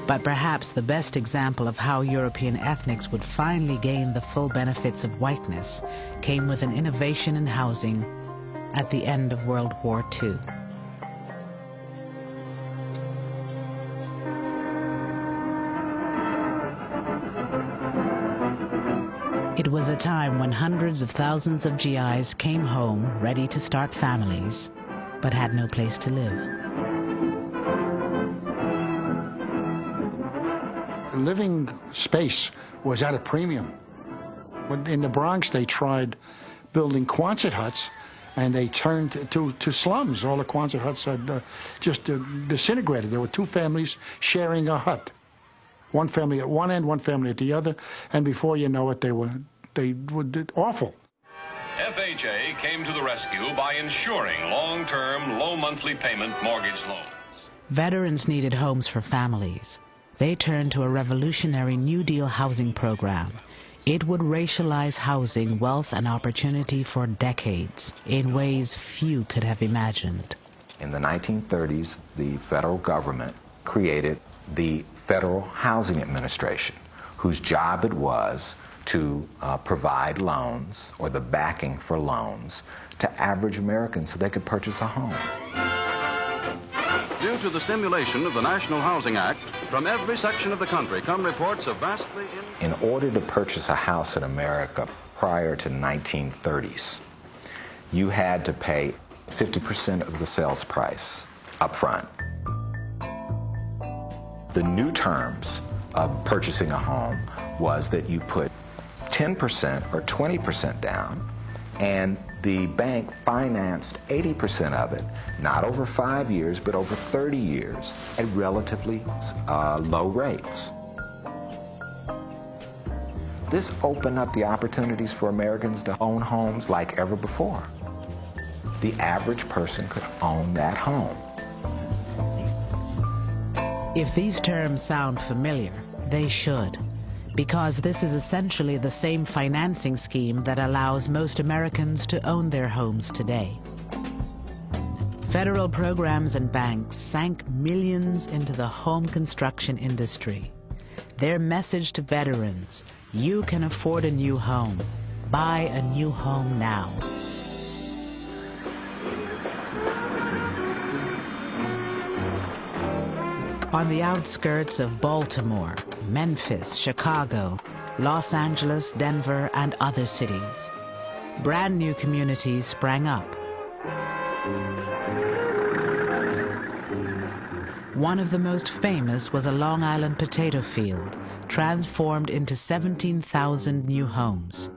But perhaps the best example of how European ethnics would finally gain the full benefits of whiteness came with an innovation in housing at the end of World War II. It was a time when hundreds of thousands of GIs came home ready to start families, but had no place to live. Living space was at a premium. In the Bronx, they tried building Quonset huts, and they turned to slums. All the Quonset huts had just disintegrated. There were two families sharing a hut. One family at one end, one family at the other, and before you know it, they were awful. FHA came to the rescue by ensuring long-term, low monthly payment mortgage loans. Veterans needed homes for families. They turned to a revolutionary New Deal housing program. It would racialize housing, wealth, and opportunity for decades in ways few could have imagined. In the 1930s, the federal government created the Federal Housing Administration, whose job it was to provide loans, or the backing for loans, to average Americans so they could purchase a home. Due to the stimulation of the National Housing Act, from every section of the country come reports of vastly... In order to purchase a house in America prior to 1930s, you had to pay 50% of the sales price up front. The new terms of purchasing a home was that you put 10% or 20% down, and the bank financed 80% of it, not over 5 years, but over 30 years at relatively low rates. This opened up the opportunities for Americans to own homes like ever before. The average person could own that home. If these terms sound familiar, they should, because this is essentially the same financing scheme that allows most Americans to own their homes today. Federal programs and banks sank millions into the home construction industry. Their message to veterans: you can afford a new home. Buy a new home now. On the outskirts of Baltimore, Memphis, Chicago, Los Angeles, Denver, and other cities, brand new communities sprang up. One of the most famous was a Long Island potato field, transformed into 17,000 new homes.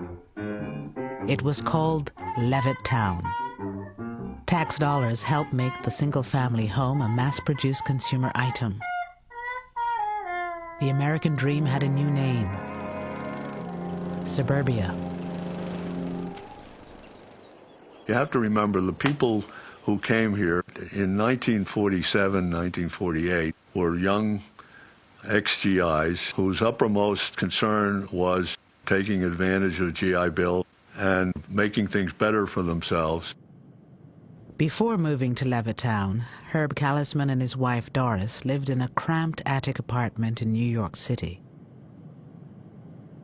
It was called Levittown. Tax dollars helped make the single-family home a mass-produced consumer item. The American dream had a new name: suburbia. You have to remember, the people who came here in 1947, 1948 were young ex-GIs whose uppermost concern was taking advantage of the GI Bill and making things better for themselves. Before moving to Levittown, Herb Callisman and his wife Doris lived in a cramped attic apartment in New York City.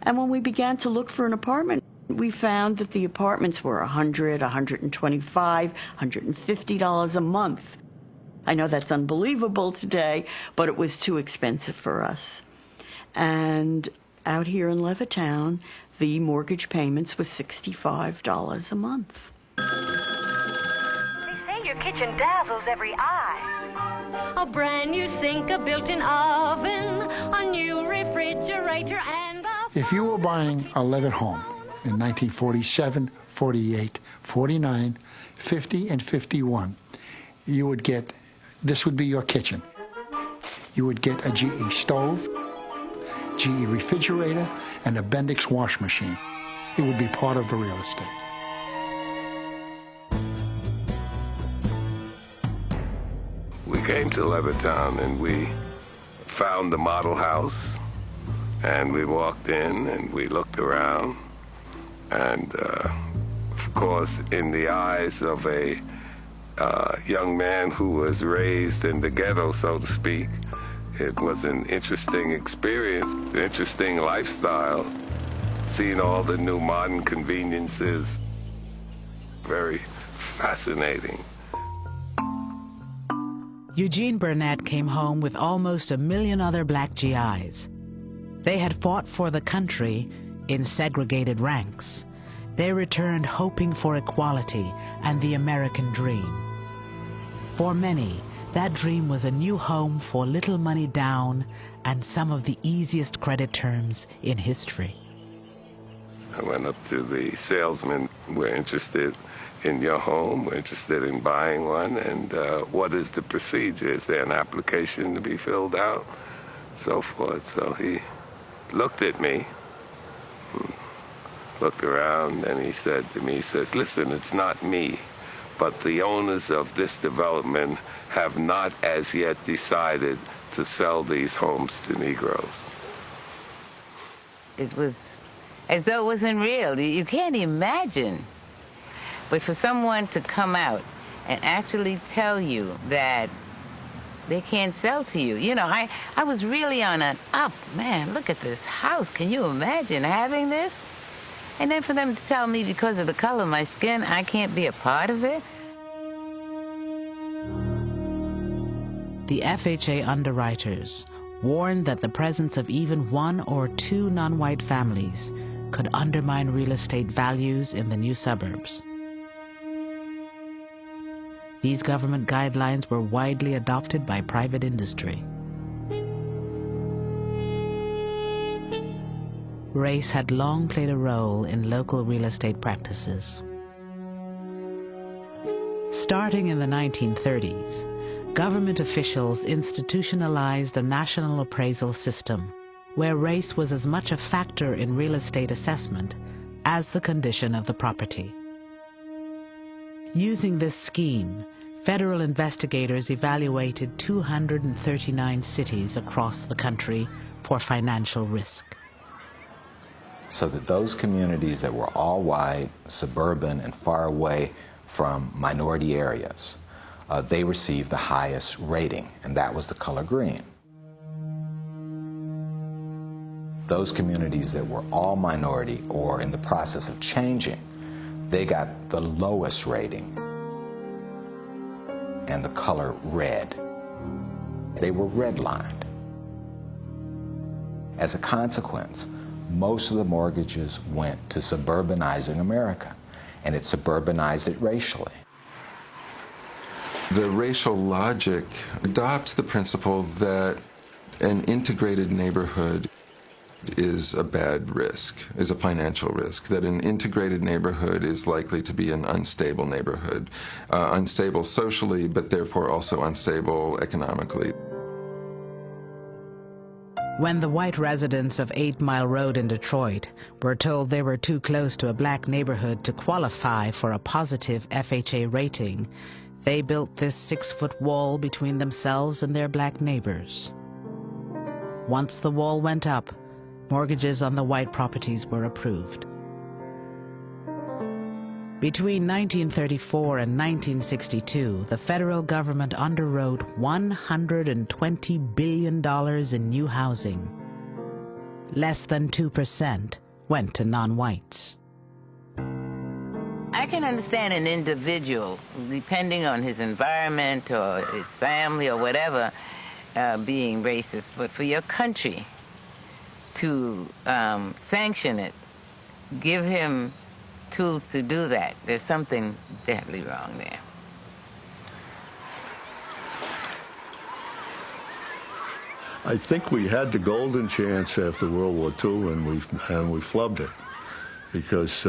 And when we began to look for an apartment, we found that the apartments were $100, $125, $150 a month. I know that's unbelievable today, but it was too expensive for us. And out here in Levittown, the mortgage payments was $65 a month. Your kitchen dazzles every eye. A brand new sink, a built-in oven, a new refrigerator, and a... If you were buying a Levitt home in 1947, 48, 49, 50, and 51, you would get, this would be your kitchen. You would get a GE stove, GE refrigerator, and a Bendix wash machine. It would be part of the real estate. We came to Levittown and we found the model house, and we walked in and we looked around, and of course, in the eyes of a young man who was raised in the ghetto, so to speak, It was an interesting experience, interesting lifestyle, seeing all the new modern conveniences. Very fascinating. Eugene Burnett came home with almost 1 million other black GIs. They had fought for the country in segregated ranks. They returned hoping for equality and the American dream. For many, that dream was a new home for little money down and some of the easiest credit terms in history. I went up to the salesman. We're interested in your home. We're interested in buying one. And what is the procedure? Is there an application to be filled out? So forth. So he looked at me, looked around, and he said to me, he says, listen, it's not me, but the owners of this development have not as yet decided to sell these homes to Negroes. It was as though it wasn't real. You can't imagine. But for someone to come out and actually tell you that they can't sell to you. You know, I was really on an up. Man, look at this house. Can you imagine having this? And then for them to tell me because of the color of my skin, I can't be a part of it. The FHA underwriters warned that the presence of even 1 or 2 non-white families could undermine real estate values in the new suburbs. These government guidelines were widely adopted by private industry. Race had long played a role in local real estate practices. Starting in the 1930s, government officials institutionalized the National Appraisal System, where race was as much a factor in real estate assessment as the condition of the property. Using this scheme, federal investigators evaluated 239 cities across the country for financial risk. So that those communities that were all white, suburban, and far away from minority areas, they received the highest rating, and that was the color green. Those communities that were all minority or in the process of changing, they got the lowest rating, and the color red. They were redlined. As a consequence, most of the mortgages went to suburbanizing America, and it suburbanized it racially. The racial logic adopts the principle that an integrated neighborhood is a bad risk, is a financial risk, that an integrated neighborhood is likely to be an unstable neighborhood, unstable socially, but therefore also unstable economically. When the white residents of 8 Mile Road in Detroit were told they were too close to a black neighborhood to qualify for a positive FHA rating, they built this 6-foot wall between themselves and their black neighbors. Once the wall went up, mortgages on the white properties were approved. Between 1934 and 1962, the federal government underwrote $120 billion in new housing. Less than 2% went to non-whites. I can understand an individual, depending on his environment or his family or whatever, being racist, but for your country to sanction it, give him tools to do that, there's something definitely wrong there. I think we had the golden chance after World War II, and we flubbed it, because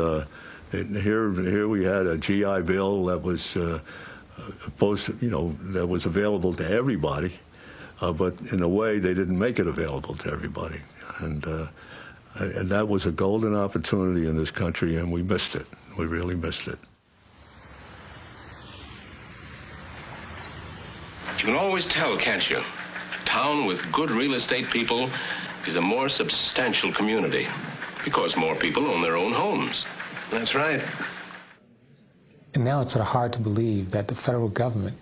here we had a GI Bill that was supposed, that was available to everybody, but in a way they didn't make it available to everybody, and that was a golden opportunity in this country, and we missed it. We really missed it. You can always tell, can't you? A town with good real estate people is a more substantial community because more people own their own homes. That's right. And now it's sort of hard to believe that the federal government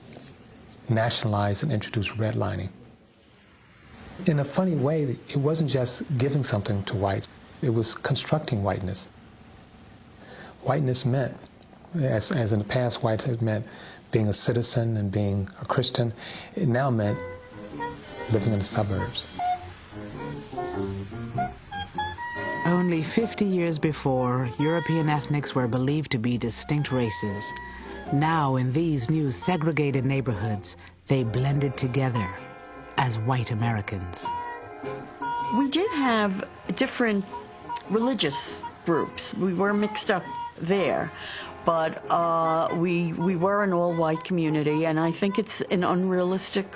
nationalized and introduced redlining. In a funny way, it wasn't just giving something to whites, it was constructing whiteness. Whiteness meant, as in the past whites had meant being a citizen and being a Christian, it now meant living in the suburbs. Only 50 years before, European ethnics were believed to be distinct races. Now, in these new segregated neighborhoods, they blended together as white Americans. We did have different religious groups. We were mixed up there, but we were an all-white community, and I think it's an unrealistic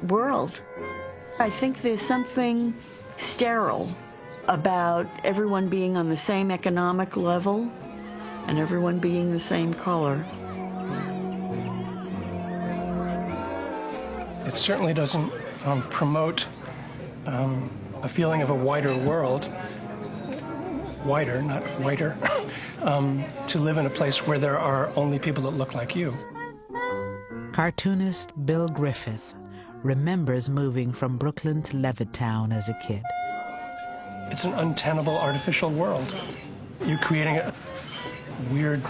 world. I think there's something sterile about everyone being on the same economic level and everyone being the same color. It certainly doesn't promote a feeling of a wider world, wider, not whiter, to live in a place where there are only people that look like you. Cartoonist Bill Griffith remembers moving from Brooklyn to Levittown as a kid. It's an untenable artificial world. You're creating a weird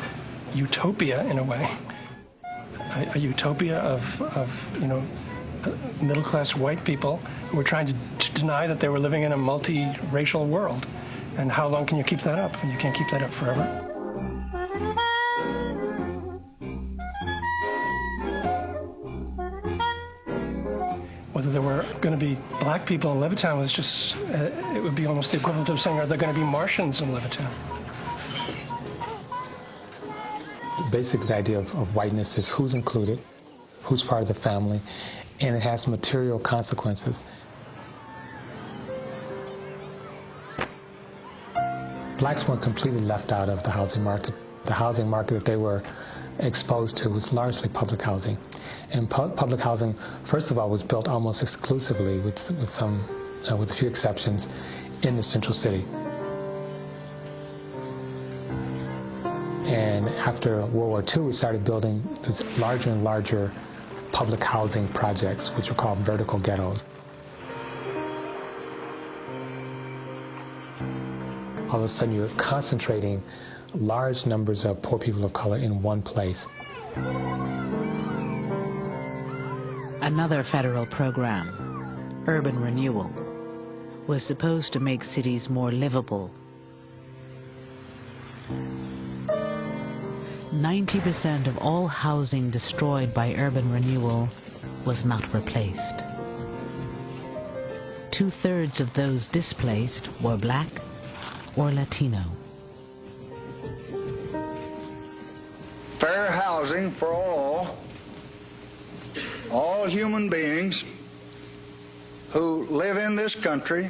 utopia in a way. A utopia of you know, middle-class white people who were trying to deny that they were living in a multi-racial world. And how long can you keep that up? You can't keep that up forever. Whether there were going to be black people in Levittown was just, it would be almost the equivalent of saying, are there going to be Martians in Levittown? Basically, the idea of whiteness is who's included, who's part of the family, and it has material consequences. Blacks weren't completely left out of the housing market. The housing market that they were exposed to was largely public housing. And public housing, first of all, was built almost exclusively, with a few exceptions, in the central city. And after World War II, we started building these larger and larger public housing projects, which were called vertical ghettos. All of a sudden, you're concentrating large numbers of poor people of color in one place. Another federal program, urban renewal, was supposed to make cities more livable. 90% of all housing destroyed by urban renewal was not replaced. 2/3 of those displaced were black or Latino. Fair housing for all human beings who live in this country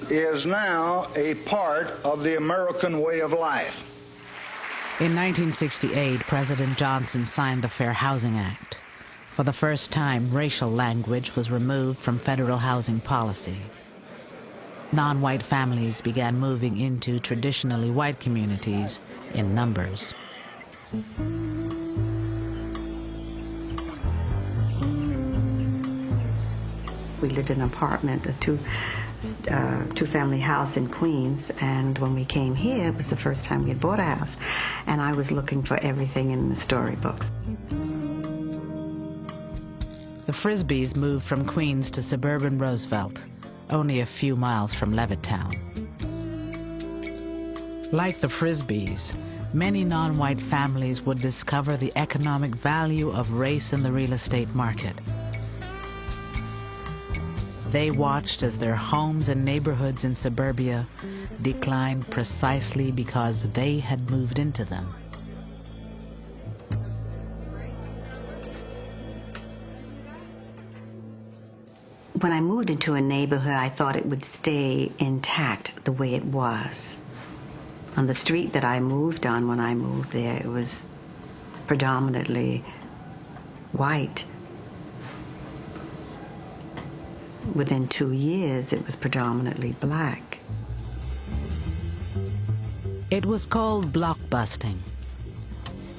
is now a part of the American way of life. In 1968, President Johnson signed the Fair Housing Act. For the first time, racial language was removed from federal housing policy. Non-white families began moving into traditionally white communities in numbers. We lived in an apartment, a two-family house in Queens, and when we came here, it was the first time we had bought a house, and I was looking for everything in the storybooks. The Frisbees moved from Queens to suburban Roosevelt, only a few miles from Levittown. Like the Frisbees, many non-white families would discover the economic value of race in the real estate market. They watched as their homes and neighborhoods in suburbia declined precisely because they had moved into them. When I moved into a neighborhood, I thought it would stay intact the way it was. On the street that I moved on when I moved there, it was predominantly white. Within 2 years, it was predominantly black. It was called blockbusting.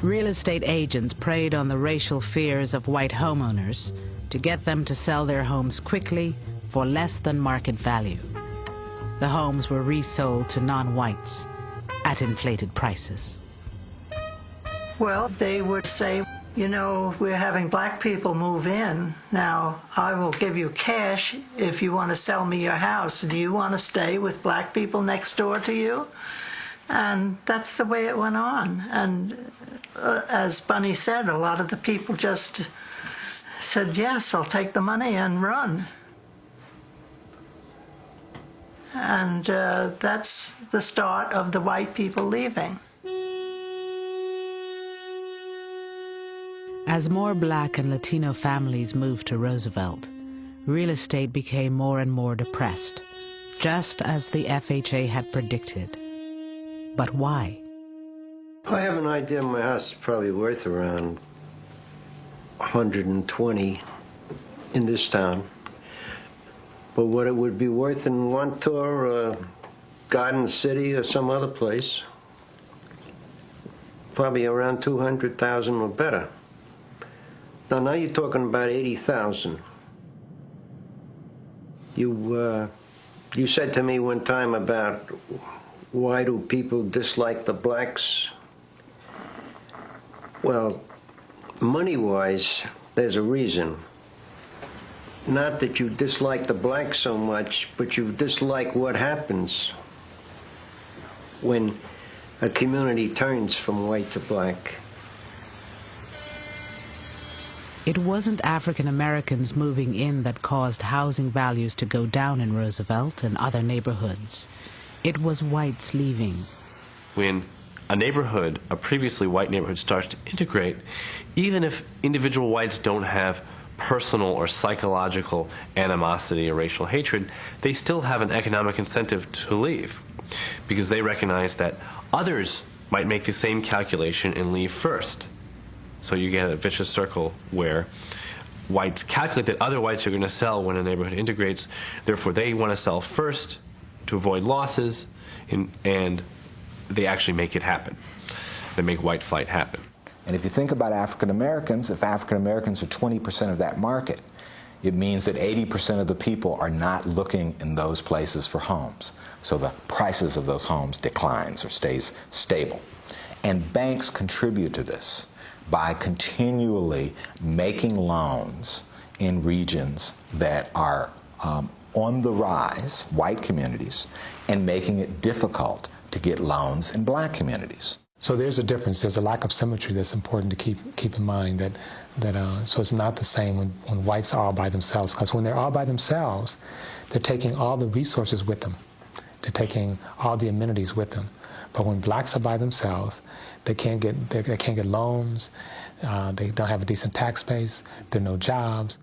Real estate agents preyed on the racial fears of white homeowners to get them to sell their homes quickly for less than market value. The homes were resold to non-whites at inflated prices. Well, they would say, you know, we're having black people move in. Now, I will give you cash if you want to sell me your house. Do you want to stay with black people next door to you? And that's the way it went on. And as Bunny said, a lot of the people just said, yes, I'll take the money and run. And that's the start of the white people leaving. As more black and Latino families moved to Roosevelt, real estate became more and more depressed, just as the FHA had predicted. But why? I have an idea my house is probably worth around 120 in this town. But what it would be worth in Wantor or Garden City or some other place, probably around 200,000 or better. Now you're talking about 80,000. You said to me one time about why do people dislike the blacks? Well, money-wise, there's a reason. Not that you dislike the blacks so much, but you dislike what happens when a community turns from white to black. It wasn't African Americans moving in that caused housing values to go down in Roosevelt and other neighborhoods. It was whites leaving. When a neighborhood, a previously white neighborhood, starts to integrate, even if individual whites don't have personal or psychological animosity or racial hatred, they still have an economic incentive to leave because they recognize that others might make the same calculation and leave first. So you get a vicious circle where whites calculate that other whites are going to sell when a neighborhood integrates, therefore they want to sell first to avoid losses, and they actually make it happen. They make white flight happen. And if you think about African Americans, if African Americans are 20% of that market, it means that 80% of the people are not looking in those places for homes. So the prices of those homes declines or stays stable. And banks contribute to this by continually making loans in regions that are on the rise, white communities, and making it difficult to get loans in black communities. So there's a difference. There's a lack of symmetry that's important to keep in mind. So it's not the same when whites are all by themselves, because when they're all by themselves, they're taking all the resources with them. They're taking all the amenities with them. But when blacks are by themselves, they can't get loans. They don't have a decent tax base. There are no jobs,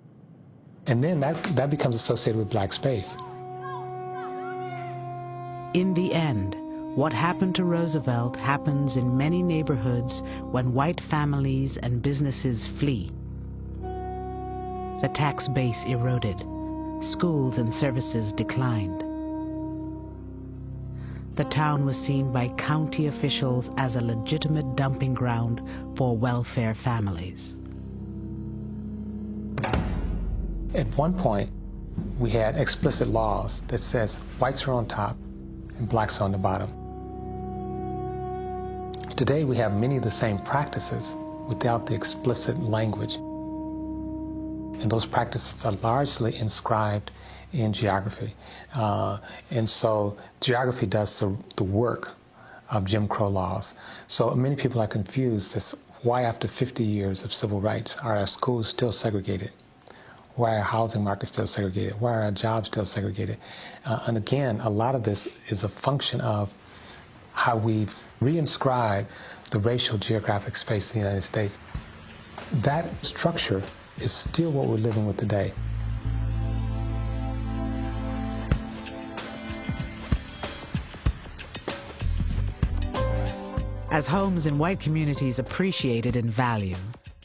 and then that becomes associated with black space. In the end, what happened to Roosevelt happens in many neighborhoods when white families and businesses flee. The tax base eroded. Schools and services declined. The town was seen by county officials as a legitimate dumping ground for welfare families. At one point, we had explicit laws that says whites are on top and blacks are on the bottom. Today, we have many of the same practices without the explicit language. And those practices are largely inscribed in geography. And so geography does the work of Jim Crow laws. So many people are confused as why after 50 years of civil rights are our schools still segregated? Why are our housing markets still segregated? Why are our jobs still segregated? And again, a lot of this is a function of how we've reinscribed the racial geographic space in the United States. That structure is still what we're living with today. As homes in white communities appreciated in value,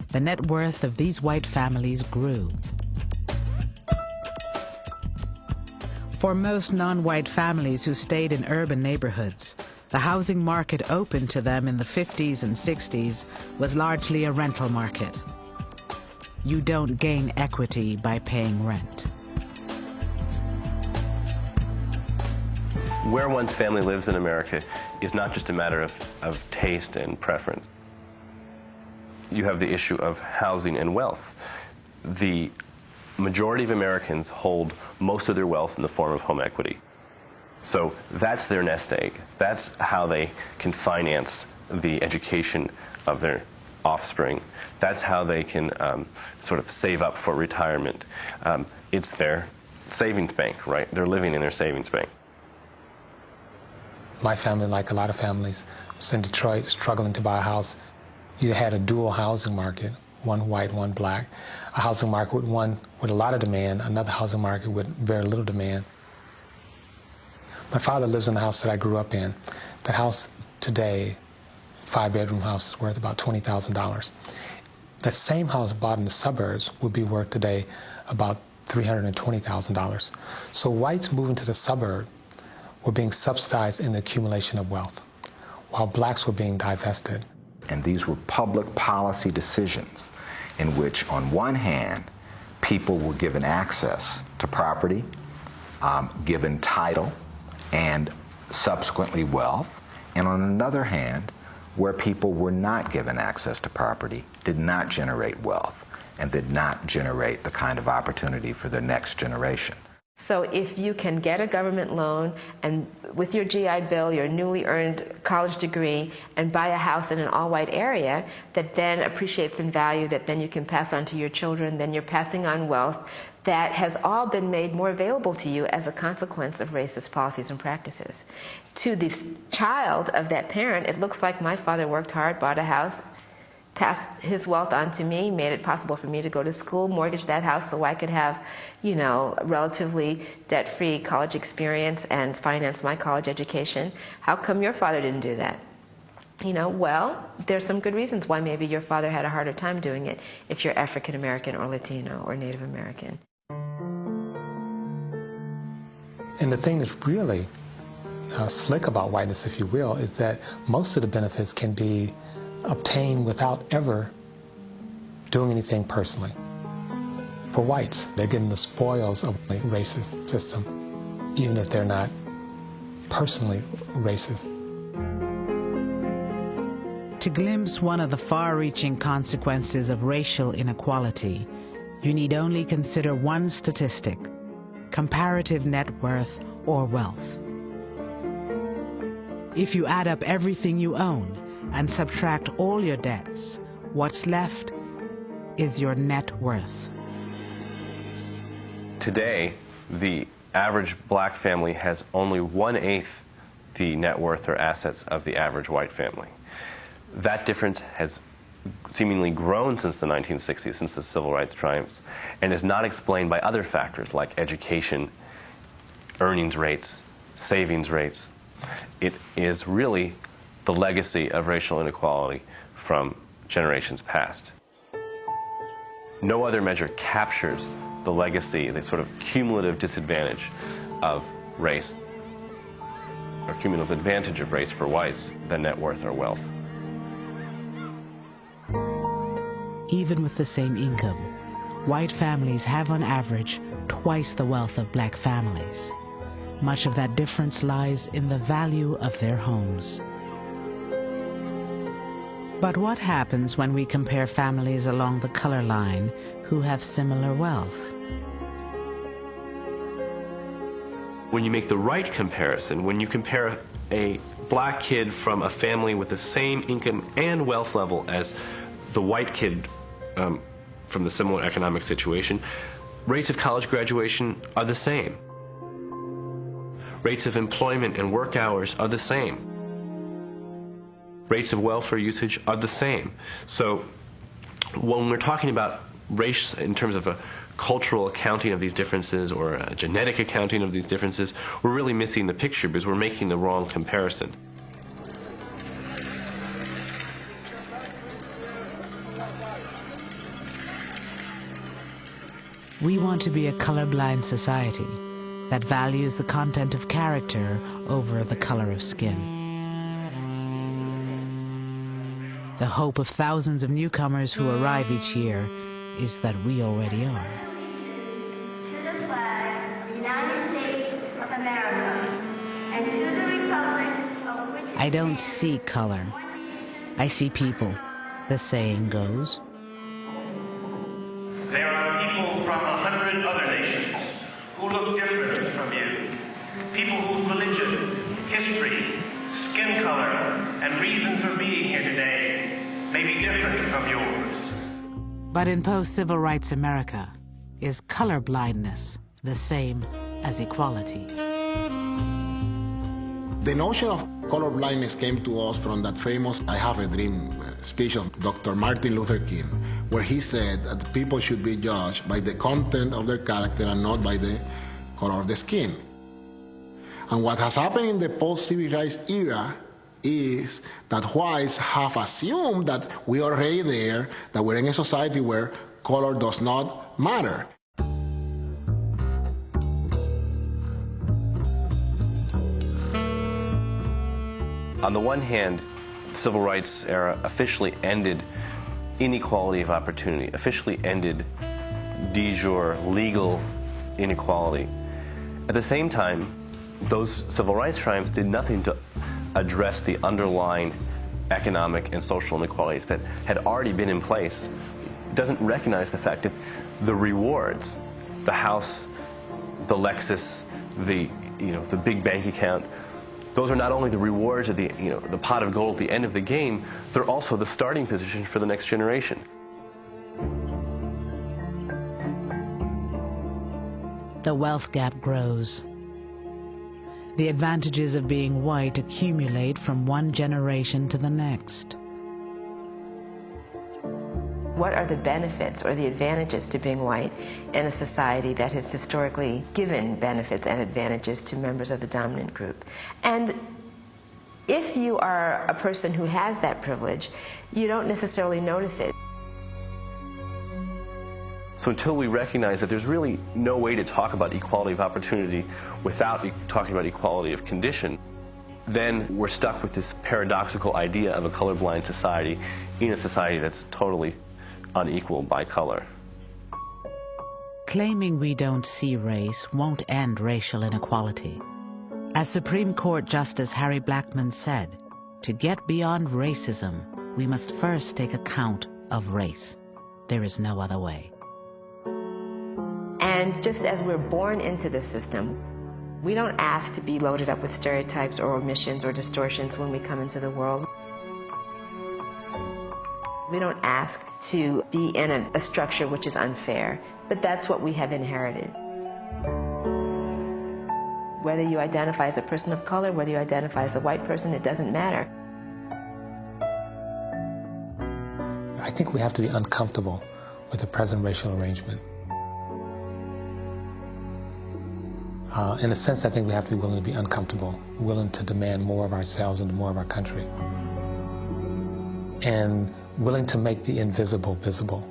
the net worth of these white families grew. For most non-white families who stayed in urban neighborhoods, the housing market open to them in the 50s and 60s was largely a rental market. You don't gain equity by paying rent. Where one's family lives in America is not just a matter of taste and preference. You have the issue of housing and wealth. The majority of Americans hold most of their wealth in the form of home equity. So that's their nest egg. That's how they can finance the education of their offspring. That's how they can sort of save up for retirement. It's their savings bank, right? They're living in their savings bank. My family, like a lot of families, was in Detroit struggling to buy a house. You had a dual housing market, one white, one black. A housing market with one with a lot of demand, another housing market with very little demand. My father lives in the house that I grew up in. That house today, 5-bedroom house, is worth about $20,000. That same house bought in the suburbs would be worth today about $320,000. So whites moving to the suburb were being subsidized in the accumulation of wealth, while blacks were being divested. And these were public policy decisions in which, on one hand, people were given access to property, given title, and subsequently wealth, and on another hand, where people were not given access to property, did not generate wealth, and did not generate the kind of opportunity for the next generation. So if you can get a government loan and with your GI Bill, your newly earned college degree, and buy a house in an all-white area that then appreciates in value, that then you can pass on to your children, then you're passing on wealth that has all been made more available to you as a consequence of racist policies and practices. To the child of that parent, it looks like my father worked hard, bought a house, passed his wealth on to me, made it possible for me to go to school, mortgage that house so I could have, you know, relatively debt-free college experience and finance my college education. How come your father didn't do that? You know, well, there's some good reasons why maybe your father had a harder time doing it if you're African American or Latino or Native American. And the thing that's really slick about whiteness, if you will, is that most of the benefits can be obtained without ever doing anything personally. For whites, they're getting the spoils of a racist system, even if they're not personally racist. To glimpse one of the far-reaching consequences of racial inequality, you need only consider one statistic: comparative net worth or wealth. If you add up everything you own and subtract all your debts, what's left is your net worth. Today, the average black family has only 1/8 the net worth or assets of the average white family. That difference has seemingly grown since the 1960s, since the civil rights triumphs, and is not explained by other factors like education, earnings rates, savings rates. It is really the legacy of racial inequality from generations past. No other measure captures the legacy, the sort of cumulative disadvantage of race, or cumulative advantage of race for whites than net worth or wealth. Even with the same income, white families have on average twice the wealth of black families. Much of that difference lies in the value of their homes. But what happens when we compare families along the color line who have similar wealth? When you make the right comparison, when you compare a black kid from a family with the same income and wealth level as the white kid from the similar economic situation, rates of college graduation are the same. Rates of employment and work hours are the same. Rates of welfare usage are the same. So when we're talking about race in terms of a cultural accounting of these differences or a genetic accounting of these differences, we're really missing the picture because we're making the wrong comparison. We want to be a colorblind society that values the content of character over the color of skin. The hope of thousands of newcomers who arrive each year is that we already are. To the flag of the United States of America and to the republic of which I don't see color. I see people, the saying goes. There are people from 100 other nations who look different from you. People whose religion, history, skin color, and reason for being here today may be different from yours. But in post-civil rights America, is color blindness the same as equality? The notion of color blindness came to us from that famous I Have a Dream speech of Dr. Martin Luther King, where he said that people should be judged by the content of their character and not by the color of the skin. And what has happened in the post-civil rights era is that whites have assumed that we are already there, that we're in a society where color does not matter. On the one hand, the civil rights era officially ended inequality of opportunity, officially ended de jure legal inequality. At the same time, those civil rights triumphs did nothing to address the underlying economic and social inequalities that had already been in place. It doesn't recognize the fact that the rewards, the house, the Lexus, the big bank account, those are not only the rewards of the pot of gold at the end of the game, they're also the starting position for the next generation. The wealth gap grows. The advantages of being white accumulate from one generation to the next. What are the benefits or the advantages to being white in a society that has historically given benefits and advantages to members of the dominant group? And if you are a person who has that privilege, you don't necessarily notice it. So until we recognize that there's really no way to talk about equality of opportunity without talking about equality of condition, then we're stuck with this paradoxical idea of a colorblind society in a society that's totally unequal by color. Claiming we don't see race won't end racial inequality. As Supreme Court Justice Harry Blackmun said, to get beyond racism, we must first take account of race. There is no other way. And just as we're born into this system, we don't ask to be loaded up with stereotypes or omissions or distortions when we come into the world. We don't ask to be in a structure which is unfair, but that's what we have inherited. Whether you identify as a person of color, whether you identify as a white person, it doesn't matter. I think we have to be uncomfortable with the present racial arrangement. In a sense, I think we have to be willing to be uncomfortable, willing to demand more of ourselves and more of our country, and willing to make the invisible visible.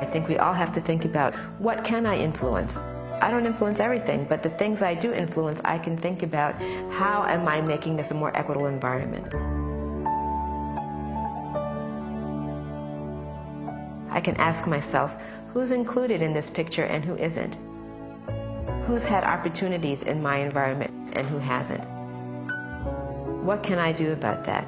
I think we all have to think about, what can I influence? I don't influence everything, but the things I do influence, I can think about, how am I making this a more equitable environment? I can ask myself, who's included in this picture and who isn't? Who's had opportunities in my environment and who hasn't? What can I do about that?